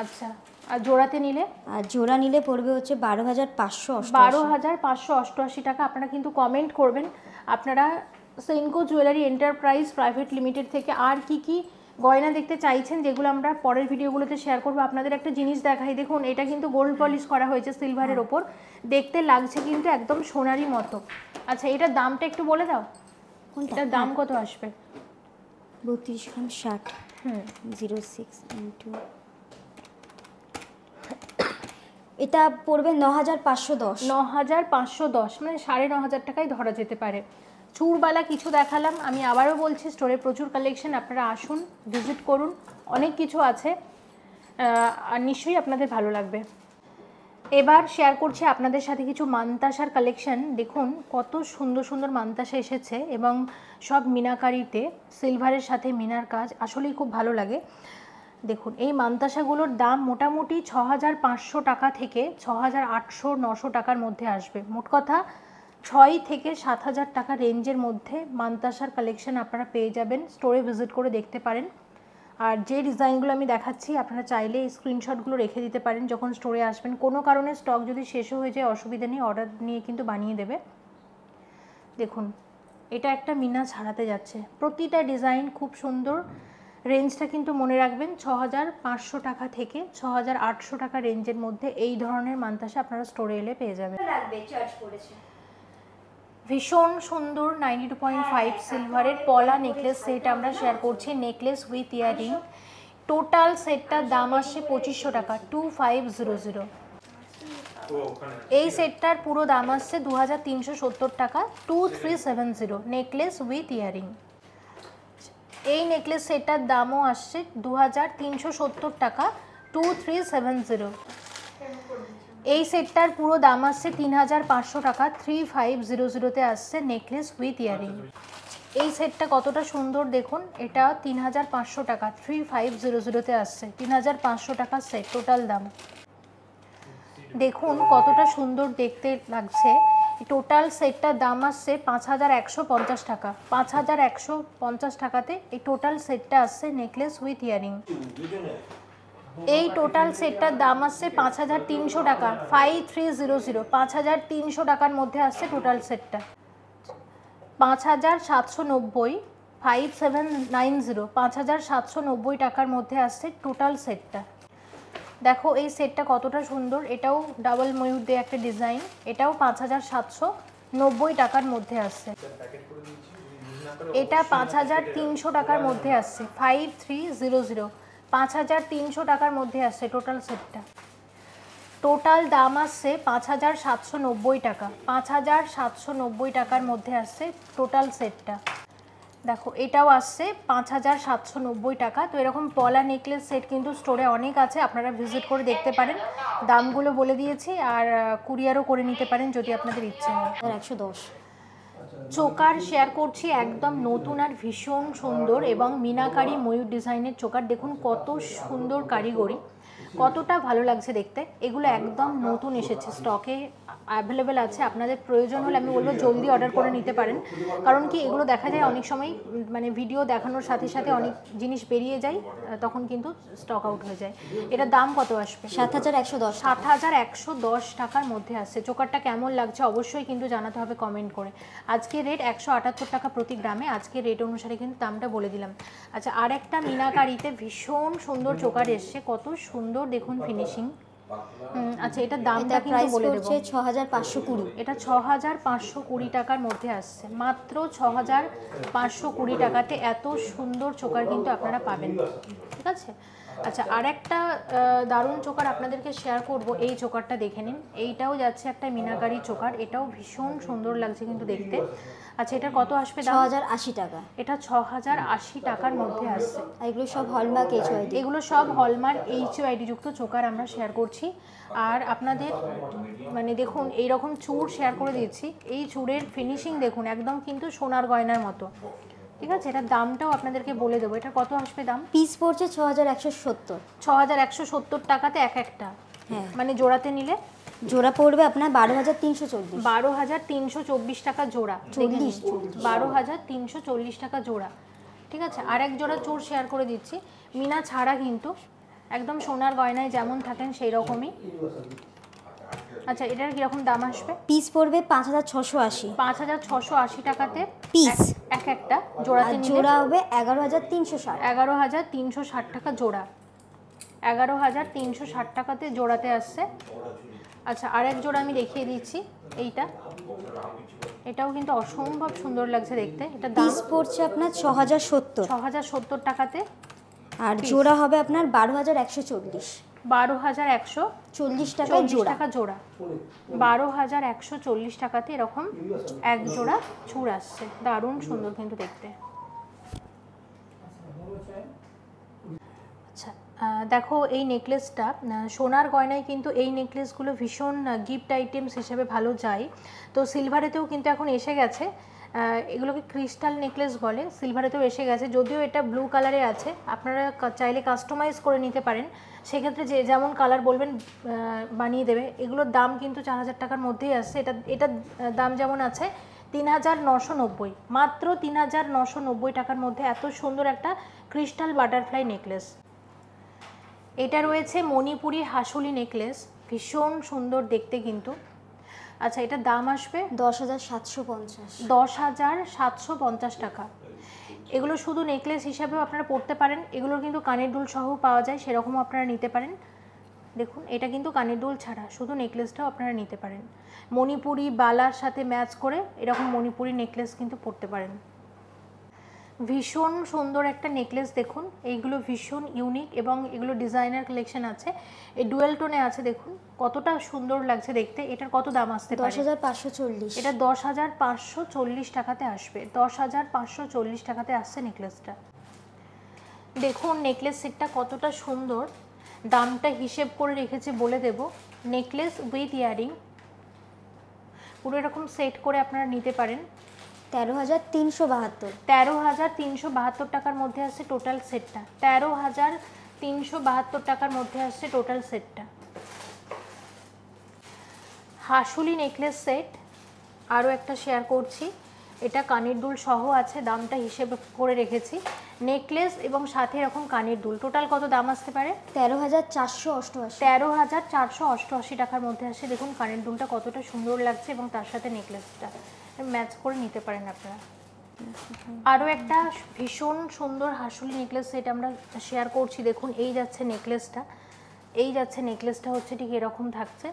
আচ্ছা, আর জোড়াতে নিলে? আর জোড়া নিলে পড়বে হচ্ছে 12588। 12588 টাকা। আপনারা কিন্তু কমেন্ট করবেন আপনারা Senco jewellery enterprise private limited থেকে আর কি কি গয়না দেখতে চাইছেন, যেগুলো আমরা পরের ভিডিওগুলোতে শেয়ার করবো। আপনাদের একটা জিনিস দেখাই, দেখুন এটা কিন্তু গোল্ড পলিশ করা হয়েছে সিলভারের ওপর, দেখতে লাগছে কিন্তু একদম সোনারি মতো। আচ্ছা, এটার দামটা একটু বলে দাও, এটার দাম কত আসবে? 3260। 06 ইন্টু, এটা পড়বে 9510। 9510, মানে 9500 টাকায় ধরা যেতে পারে। চূড়বালা কিছু দেখালাম, আমি আবারও বলছি স্টোরে প্রচুর কালেকশন, আপনারা আসুন, ভিজিট করুন, অনেক কিছু আছে, আর নিশ্চয়ই আপনাদের ভালো লাগবে। এবার শেয়ার করছি আপনাদের সাথে কিছু মানতাসার কালেকশন। দেখুন কত সুন্দর সুন্দর মানতাসা এসেছে এবং সব মিনাকারিতে, সিলভারের সাথে মিনার কাজ, আসলেই খুব ভালো লাগে। দেখুন এই মানতাসাগুলোর দাম মোটামুটি 6500 টাকা থেকে 6800-900 টাকার মধ্যে আসবে। মোট কথা 6 থেকে 7000 টাকা রেঞ্জের মধ্যে মানতাসার কালেকশন আপনারা পেয়ে যাবেন। স্টোরে ভিজিট করে দেখতে পারেন। আর যে ডিজাইনগুলো আমি দেখাচ্ছি আপনারা চাইলে এই স্ক্রিনশটগুলো রেখে দিতে পারেন যখন স্টোরে আসবেন। কোনো কারণে স্টক যদি শেষ হয়ে যায় অসুবিধা নেই, অর্ডার নিয়ে কিন্তু বানিয়ে দেবে। দেখুন এটা একটা মিনা ছাড়াতে যাচ্ছে, প্রতিটা ডিজাইন খুব সুন্দর। রেঞ্জটা কিন্তু মনে রাখবেন 6500 টাকা থেকে 6800 টাকা রেঞ্জের মধ্যে এই ধরনের মানতাসা আপনারা স্টোরে এলে পেয়ে যাবেন। ভীষণ সুন্দর 92.5 সিলভারের পলা নেকলেস সেট আমরা শেয়ার করছি, নেকলেস উইথ ইয়ারিং। টোটাল সেটটার দাম আসছে 2500 টাকা, 2500। এই সেটটার পুরো দাম আসছে 2370 টাকা, 2370, নেকলেস উইথ ইয়ারিং। এই নেকলেস সেটটার দামও আসছে 2370 টাকা, 2370। এই সেটটার পুরো দাম আসছে 3500 টাকা, 3500-তে আসছে নেকলেস উইথ ইয়ারিং। এই সেটটা কতটা সুন্দর দেখুন, এটা 3500 টাকা, 3500-তে আসছে, 3500 টাকা সেট টোটাল দাম। দেখুন কতটা সুন্দর দেখতে লাগছে। টোটাল সেটটার দাম আসছে 5150 টাকা, 5150 টাকাতে এই টোটাল সেটটা আসছে নেকলেস উইথ ইয়ারিং। এই টোটাল সেটটার দাম আসছে 5300 টাকা, 5300, 5300 টাকার মধ্যে আসছে টোটাল সেটটা। 5790, 5790, 5790 টাকার মধ্যে আসছে টোটাল সেটটা। দেখো এই সেটটা কতটা সুন্দর, এটাও ডাবল ময়ূর দিয়ে একটা ডিজাইন, এটাও 5790 টাকার মধ্যে আসছে। এটা 5300 টাকার মধ্যে আসছে, 5300, 5300 টাকার মধ্যে আসছে টোটাল সেটটা। টোটাল দাম আসছে 5,790 টাকা, 5,790 টাকার মধ্যে আসছে টোটাল সেটটা। দেখো এটাও আসছে 5,790 টাকা। তো এরকম পলা নেকলেস সেট কিন্তু স্টোরে অনেক আছে, আপনারা ভিজিট করে দেখতে পারেন। দামগুলো বলে দিয়েছি, আর কুরিয়ারও করে নিতে পারেন যদি আপনাদের ইচ্ছে হয়। 110। চোকার শেয়ার করছি, একদম নতুন আর ভীষণ সুন্দর এবং মিনাকারি ময়ূর ডিজাইনের চোকার। দেখুন কত সুন্দর কারিগরি, কতটা ভালো লাগছে দেখতে। এগুলো একদম নতুন এসেছে, স্টকে অ্যাভেলেবেল আছে। আপনাদের প্রয়োজন হলে আমি বলবো জলদি অর্ডার করে নিতে পারেন, কারণ কি এগুলো দেখা যায় অনেক সময় মানে ভিডিও দেখানোর সাথে সাথে অনেক জিনিস বেরিয়ে যায়, তখন কিন্তু স্টক আউট হয়ে যায়। এটার দাম কত আসবে? 7,110। 7,110 টাকার মধ্যে আসছে। চোকারটা কেমন লাগছে অবশ্যই কিন্তু জানাতে হবে কমেন্ট করে। আজকে রেট 178 টাকা প্রতি গ্রামে, আজকে রেট অনুসারে কিন্তু দামটা বলে দিলাম। আচ্ছা, আর একটা মিনাকারিতে ভীষণ সুন্দর চোকার এসছে, কত সুন্দর দেখুন ফিনিশিং। আচ্ছা, এটার দামটা কিন্তু বলে দেব। 6,520। এটা 6,520 টাকার মধ্যে আসছে, মাত্র 6,520 টাকাতে এত সুন্দর চোকার কিন্তু আপনারা পাবেন। ঠিক আছে। আচ্ছা, আর একটা দারুণ চোকার আপনাদেরকে শেয়ার করব, এই চোকারটা দেখে নিন। এইটাও যাচ্ছে একটা মিনাকারি চোকার, এটাও ভীষণ সুন্দর লাগছে কিন্তু দেখতে। আচ্ছা, এটা কত আসবে দাম? 6,080 টাকা। এটা 6,080 টাকার মধ্যে আসছে। এগুলো সব হলমার্ক HOID। এগুলো সব হলমার্ক HOID যুক্ত চোকার আমরা শেয়ার করছি। আর আপনাদের মানে দেখুন এইরকম চূড় শেয়ার করে দিচ্ছি, এই চূড়ের ফিনিশিং দেখুন, একদম কিন্তু সোনার গয়নার মতো। ঠিক আছে, এটার দামটাও আপনাদেরকে বলে দেবো। এটা কত আসবে দাম? পিস পড়ছে 6,170। 6,170 টাকাতে এক একটা। হ্যাঁ, মানে জোড়াতে নিলে জোড়া পড়বে আপনার 12,340। 12,324 টাকা জোড়া। 12,340 টাকা জোড়া। ঠিক আছে, আর এক জোড়া চোর শেয়ার করে দিচ্ছি, মিনা ছাড়া কিন্তু, একদম সোনার গয়নায় যেমন থাকেন সেই রকমই। আচ্ছা, এটার কীরকম দাম আসবে? পিস পড়বে 5,680। 5,680 টাকাতে পিস এক একটা জোড়াতে নিলে জোড়া হবে 11,360। 11,360 টাকা জোড়া। 11,360 টাকাতে জোড়াতে আসছে। আচ্ছা, আর এক জোড়া আমি দেখিয়ে দিচ্ছি, এইটা, এটাও কিন্তু অসম্ভব সুন্দর লাগছে দেখতে। এটা দাম পিস পড়ছে আপনার 6,070। 6,070 টাকাতে, আর জোড়া হবে আপনার 12,140। 12,140 টাকা জোড়া। জোড়া। 12,140 টাকাতে এরকম এক জোড়া চূড় আসছে, দারুণ সুন্দর কিন্তু দেখতে। আচ্ছা, দেখো এই নেকলেসটা সোনার গয়নায় কিন্তু এই নেকলেসগুলো ভীষণ গিফট আইটেমস হিসেবে ভালো যায়। তো সিলভারেতেও কিন্তু এখন এসে গেছে, এগুলোকে ক্রিস্টাল নেকলেস বলে, সিলভারেতেও এসে গেছে। যদিও এটা ব্লু কালারে আছে, আপনারা চাইলে কাস্টমাইজ করে নিতে পারেন, সেক্ষেত্রে যে যেমন কালার বলবেন বানিয়ে দেবে। এগুলোর দাম কিন্তু 4,000 টাকার মধ্যেই আসছে। এটার দাম যেমন আছে 3,990, মাত্র 3,990 টাকার মধ্যে এত সুন্দর একটা ক্রিস্টাল বাটারফ্লাই নেকলেস। এটা রয়েছে মণিপুরি হাসুলি নেকলেস, ভীষণ সুন্দর দেখতে কিন্তু। আচ্ছা, এটার দাম আসবে 10,750। 10,750 টাকা। এগুলো শুধু নেকলেস হিসাবেও আপনারা পরতে পারেন, এগুলোর কিন্তু কানের দুল সহ পাওয়া যায়, সেরকমও আপনারা নিতে পারেন। দেখুন, এটা কিন্তু কানের দুল ছাড়া, শুধু নেকলেসটাও আপনারা নিতে পারেন। মণিপুরি বালার সাথে ম্যাচ করে এরকম মণিপুরি নেকলেস কিন্তু পরতে পারেন। ভীষণ সুন্দর একটা নেকলেস দেখুন, এইগুলো ভীষণ ইউনিক এবং এগুলো ডিজাইনার কালেকশন আছে, এই ডুয়েল টোনে আছে। দেখুন কতটা সুন্দর লাগছে দেখতে। এটার কত দাম আসতে পারে? 10,540। এটা 10,540 টাকাতে আসবে। 10,540 টাকাতে আসছে নেকলেসটা। দেখুন নেকলেস সেটটা কতটা সুন্দর, দামটা হিসেব করে রেখেছি বলে দেব। নেকলেস উইথ ইয়ারিং পুরো এরকম সেট করে আপনারা নিতে পারেন। 13,372। 13,372 টাকার মধ্যে আসছে টোটাল সেটটা। 13,372 টাকার মধ্যে আসছে টোটাল সেটটা। হাসুলি নেকলেস সেট আরও একটা শেয়ার করছি, এটা কানের দুল সহ আছে, দামটা হিসেব করে রেখেছি। নেকলেস এবং সাথে এরকম কানের দুল, টোটাল কত দাম আসতে পারে? 13,488। 13,488 টাকার মধ্যে আসে। দেখুন কানের দুলটা কতটা সুন্দর লাগছে এবং তার সাথে নেকলেসটা ম্যাচ করে নিতে পারেন আপনারা। আরও একটা ভীষণ সুন্দর হাসুলি নেকলেস সেট আমরা শেয়ার করছি। দেখুন এই যাচ্ছে নেকলেসটা হচ্ছে ঠিক এরকম থাকছে,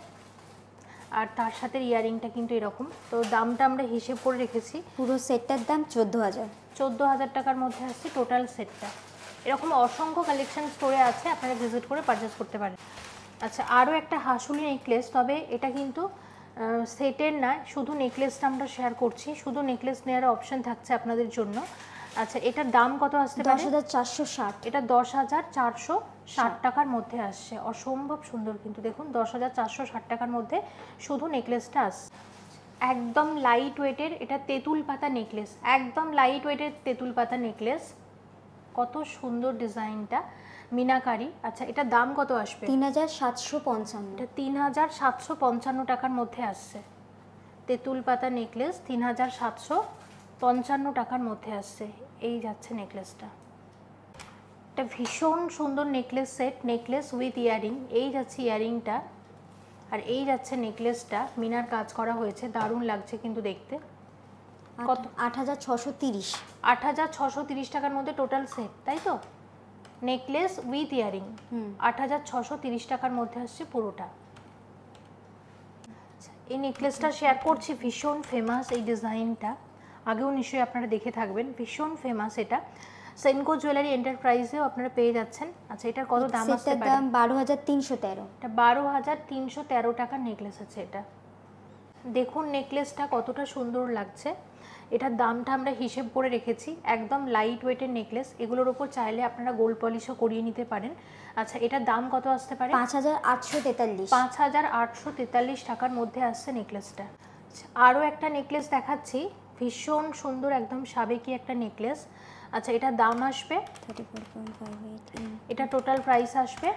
আর তার সাথে ইয়ারিংটা কিন্তু এরকম। তো দামটা আমরা হিসেব করে রেখেছি, পুরো সেটটার দাম 14,000। 14,000 টাকার মধ্যে আসছে টোটাল সেটটা। এরকম অসংখ্য কালেকশন স্টোরে আছে, আপনারা ভিজিট করে পারচেস করতে পারেন। আচ্ছা, আরও একটা হাসুলি নেকলেস, তবে এটা কিন্তু সেটের না, শুধু নেকলেসটা আমরা শেয়ার করছি, শুধু নেকলেস নেওয়ার অপশন থাকছে আপনাদের জন্য। আচ্ছা, এটার দাম কত আসতে পারে? 10,460। এটা 10,460 টাকার মধ্যে আসছে। অসম্ভব সুন্দর কিন্তু, দেখুন 10,460 টাকার মধ্যে শুধু নেকলেসটা আসছে। একদম লাইট ওয়েটের, এটা তেঁতুল পাতা নেকলেস, একদম লাইট ওয়েটের তেঁতুল পাতা নেকলেস। কত সুন্দর ডিজাইনটা, মিনাকারি। আচ্ছা, এটার দাম কত আসবে? 3,755। এটা 3,755 টাকার মধ্যে আসছে। তেঁতুল পাতা নেকলেস 3,755 টাকার মধ্যে আসছে। এই যাচ্ছে নেকলেসটা, এটা ভীষণ সুন্দর necklace set, necklace with earring. এই যাচ্ছে ইয়ারিংটা, আর এই যাচ্ছে নেকলেসটা, মিনার কাজ করা হয়েছে, দারুণ লাগছে কিন্তু দেখতে। কত? 8,630। 8,630 টাকার মধ্যে টোটাল সেট, তাই তো? নেকলেস উইথ ইয়ারিং 8,630 টাকার মধ্যে আসছে পুরোটা। এই নেকলেসটা শেয়ার করছি, ভীষণ ফেমাস এই ডিজাইনটা, আগেও নিশ্চয়ই আপনারা দেখে থাকবেন, ভীষণ ফেমাস এটা। সেনকো জুয়েলারি এন্টারপ্রাইজেও আপনারা পেয়ে যাচ্ছেন। আচ্ছা, এটার কত দাম আসতে পারে? দাম 12,313। এটা 12,313 টাকার নেকলেস আছে এটা। দেখুন নেকলেসটা কতটা সুন্দর লাগছে। এটার দামটা আমরা হিসেব করে রেখেছি, একদম লাইট ওয়েটের নেকলেস, এগুলোর উপর চাইলে আপনারা গোল্ড পলিশও করিয়ে নিতে পারেন। আচ্ছা, এটার দাম কত আসতে পারে? 5,843। 5,843 টাকার মধ্যে আসছে নেকলেসটা। আরও একটা নেকলেস দেখাচ্ছি, ভীষণ সুন্দর একদম সাবেকি একটা নেকলেস। আচ্ছা, এটার দাম আসবে 34.58। এটা টোটাল প্রাইস আসবে,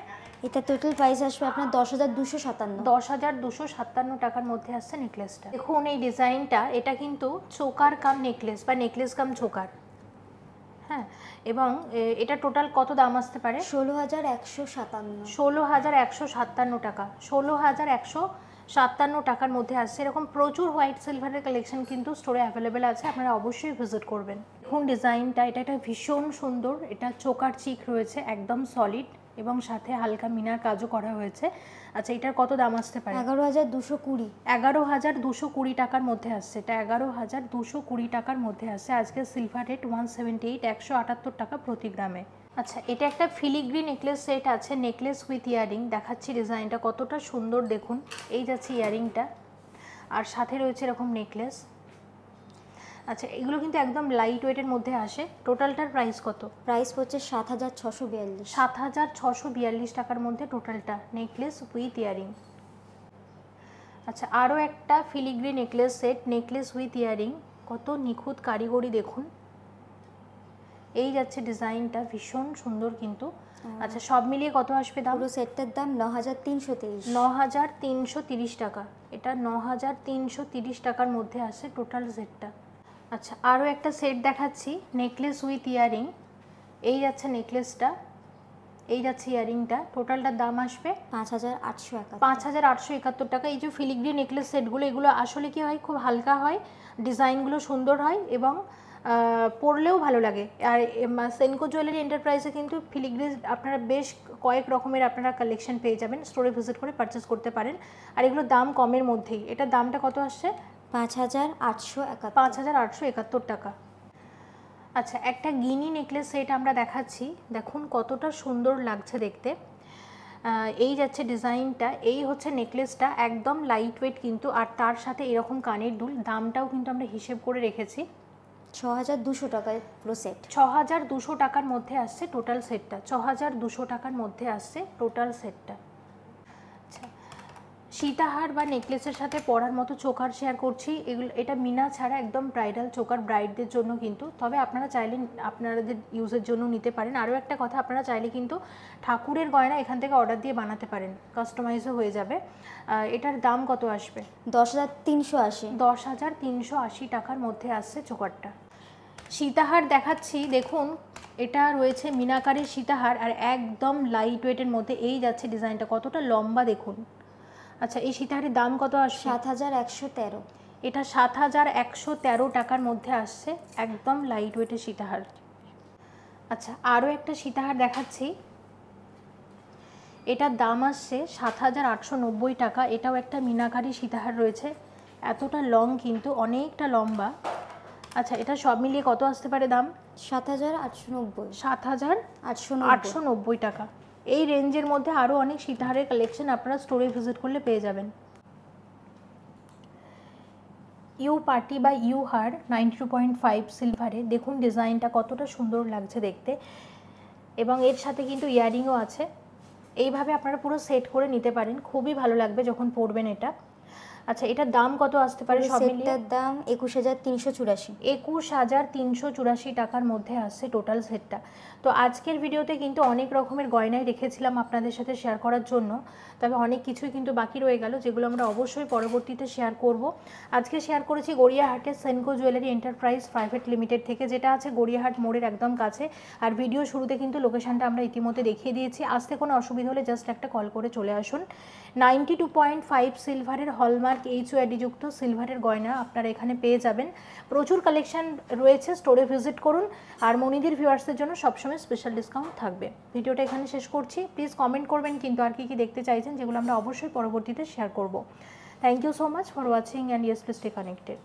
এটা টোটাল প্রাইস আসবে আপনার 10,257। 10,257 টাকার মধ্যে আসছে নেকলেসটা। দেখুন এই ডিজাইনটা, এটা কিন্তু চোকার কাম নেকলেস বা নেকলেস কাম চোকার, হ্যাঁ। এবং এটা টোটাল কত দাম আসতে পারে? 16,157। 16,157 টাকা, 16,157 টাকার মধ্যে আসছে। এরকম প্রচুর হোয়াইট সিলভারের কালেকশন কিন্তু স্টোরে অ্যাভেলেবেল আছে, আপনারা অবশ্যই ভিজিট করবেন। দেখুন ডিজাইনটা, এটা একটা ভীষণ সুন্দর, এটা চোকার চিক রয়েছে, একদম সলিড এবং সাথে হালকা মিনার কাজও করা হয়েছে। আচ্ছা, এটার কত দাম আসতে পারে? 11,220। 11,220 টাকার মধ্যে আসছে। এটা 11,220 টাকার মধ্যে আসছে। আজকে সিলভার রেট 178, 178 টাকা প্রতি গ্রামে। আচ্ছা, এটা একটা ফিলিগ্রি নেকলেস সেট আছে, নেকলেস উইথ ইয়ারিং। দেখাচ্ছি ডিজাইনটা কতটা সুন্দর, দেখুন এই যাচ্ছে ইয়ারিংটা, আর সাথে রয়েছে এরকম নেকলেস। আচ্ছা, এগুলো কিন্তু একদম লাইট ওয়েটের মধ্যে আসে। টোটালটার প্রাইস কত? প্রাইস হচ্ছে 7,642। 7,642 টাকার মধ্যে টোটালটা, নেকলেস উইথ ইয়ারিং। আচ্ছা, আরও একটা filigree necklace set, necklace with earring, কত নিখুঁত কারিগরি দেখুন। এই যাচ্ছে ডিজাইনটা, ভীষণ সুন্দর কিন্তু। আচ্ছা, সব মিলিয়ে কত আসবে দাম? পুরো সেটটার দাম 9,330। 9,330 টাকা। এটা 9,330 টাকার মধ্যে আসে টোটাল সেটটা। আচ্ছা, আরও একটা সেট দেখাচ্ছি, নেকলেস উইথ ইয়ারিং। এই যাচ্ছে নেকলেসটা, এই যাচ্ছে ইয়ারিংটা, টোটালটার দাম আসবে 5,871। 5,871 টাকা। এই যে ফিলিগ্রি নেকলেস সেটগুলো, এগুলো আসলে কি হয়, খুব হালকা হয়, ডিজাইনগুলো সুন্দর হয় এবং পরলেও ভালো লাগে। আর সেনকো জুয়েলারি এন্টারপ্রাইজে কিন্তু ফিলিগ্রি আপনারা বেশ কয়েক রকমের আপনারা কালেকশন পেয়ে যাবেন, স্টোরে ভিজিট করে পারচেস করতে পারেন। আর এগুলোর দাম কমের মধ্যেই। এটার দামটা কত আসছে? 5,871। 5,871 টাকা। আচ্ছা, একটা গিনি নেকলেস সেট আমরা দেখাচ্ছি, দেখুন কতটা সুন্দর লাগছে দেখতে। এই যাচ্ছে ডিজাইনটা, এই হচ্ছে নেকলেসটা, একদম লাইট ওয়েট কিন্তু, আর তার সাথে এরকম কানের দুল। দামটাও কিন্তু আমরা হিসেব করে রেখেছি, 6,200 টাকায় পুরো সেট। 6,200 টাকার মধ্যে আসছে টোটাল সেটটা। 6,200 টাকার মধ্যে আসছে টোটাল সেটটা। আচ্ছা, সীতাহার বা নেকলেসের সাথে পরার মতো চোকার শেয়ার করছি। এগুলো, এটা মিনা ছাড়া একদম ব্রাইডাল চোকার, ব্রাইডদের জন্য কিন্তু। তবে আপনারা চাইলে আপনাদের ইউজের জন্য নিতে পারেন। আরও একটা কথা, আপনারা চাইলে কিন্তু ঠাকুরের গয়না এখান থেকে অর্ডার দিয়ে বানাতে পারেন, কাস্টমাইজও হয়ে যাবে। এটার দাম কত আসবে? 10,380। 10,380 টাকার মধ্যে আসছে চোকারটা। সীতাহার দেখাচ্ছি, দেখুন এটা রয়েছে মিনাকারের সীতাহার, আর একদম লাইট ওয়েটের মধ্যে। এই যাচ্ছে ডিজাইনটা, কতটা লম্বা দেখুন। আচ্ছা, এই সীতাহারের দাম কত আসছে? 7,113। এটা 7,113 টাকার মধ্যে আসছে, একদম লাইট ওয়েটের সীতাহার। আচ্ছা, আরও একটা সীতাহার দেখাচ্ছি, এটার দাম আসছে 7,890 টাকা। এটাও একটা মিনাকারি সীতাহার রয়েছে, এতটা লং কিন্তু, অনেকটা লম্বা। আচ্ছা, এটা সব মিলিয়ে কত আসতে পারে দাম? 7,890। 7,890 টাকা। এই রেঞ্জের মধ্যে আরও অনেক সীতাহারের কালেকশন আপনারা স্টোরে ভিজিট করলে পেয়ে যাবেন। ইউ পার্টি বা ইউ হার 92.5 সিলভারে, দেখুন ডিজাইনটা কতটা সুন্দর লাগছে দেখতে, এবং এর সাথে কিন্তু ইয়ারিংও আছে। এইভাবে আপনারা পুরো সেট করে নিতে পারেন, খুবই ভালো লাগবে যখন পরবেন এটা। আচ্ছা, এটার দাম কত আসতে পারে সব মিলিয়ে? সেটটার দাম 21,384। 21,384 টাকার মধ্যে আসছে টোটাল সেটটা। তো আজকের ভিডিওতে কিন্তু অনেক রকমের গয়নাই রেখেছিলাম আপনাদের সাথে শেয়ার করার জন্য, তবে অনেক কিছুই কিন্তু বাকি রয়ে গেল, যেগুলো আমরা অবশ্যই পরবর্তীতে শেয়ার করব। আজকে শেয়ার করেছি গড়িয়াহাটের Senco jewellery enterprise private limited থেকে, যেটা আছে গড়িয়াহাট মোড়ের একদম কাছে। আর ভিডিও শুরুতে কিন্তু লোকেশনটা আমরা ইতিমধ্যে দেখিয়ে দিয়েছি। আসতে কোনো অসুবিধা হলে জাস্ট একটা কল করে চলে আসুন। 92.5 সিলভারের হলমার্ক HOID যুক্ত সিলভারের গয়না আপনারা এখানে পেয়ে যাবেন। প্রচুর কালেকশন রয়েছে, স্টোরে ভিজিট করুন। আর মনিদির ভিউয়ার্সদের জন্য সবসময় স্পেশাল ডিসকাউন্ট থাকবে। ভিডিওটা এখানে শেষ করছি। প্লিজ কমেন্ট করবেন কিন্তু আর কি দেখতে চাইছেন, যেগুলো আমরা অবশ্যই পরবর্তীতে শেয়ার করব। Thank you so much for watching and yes please stay connected.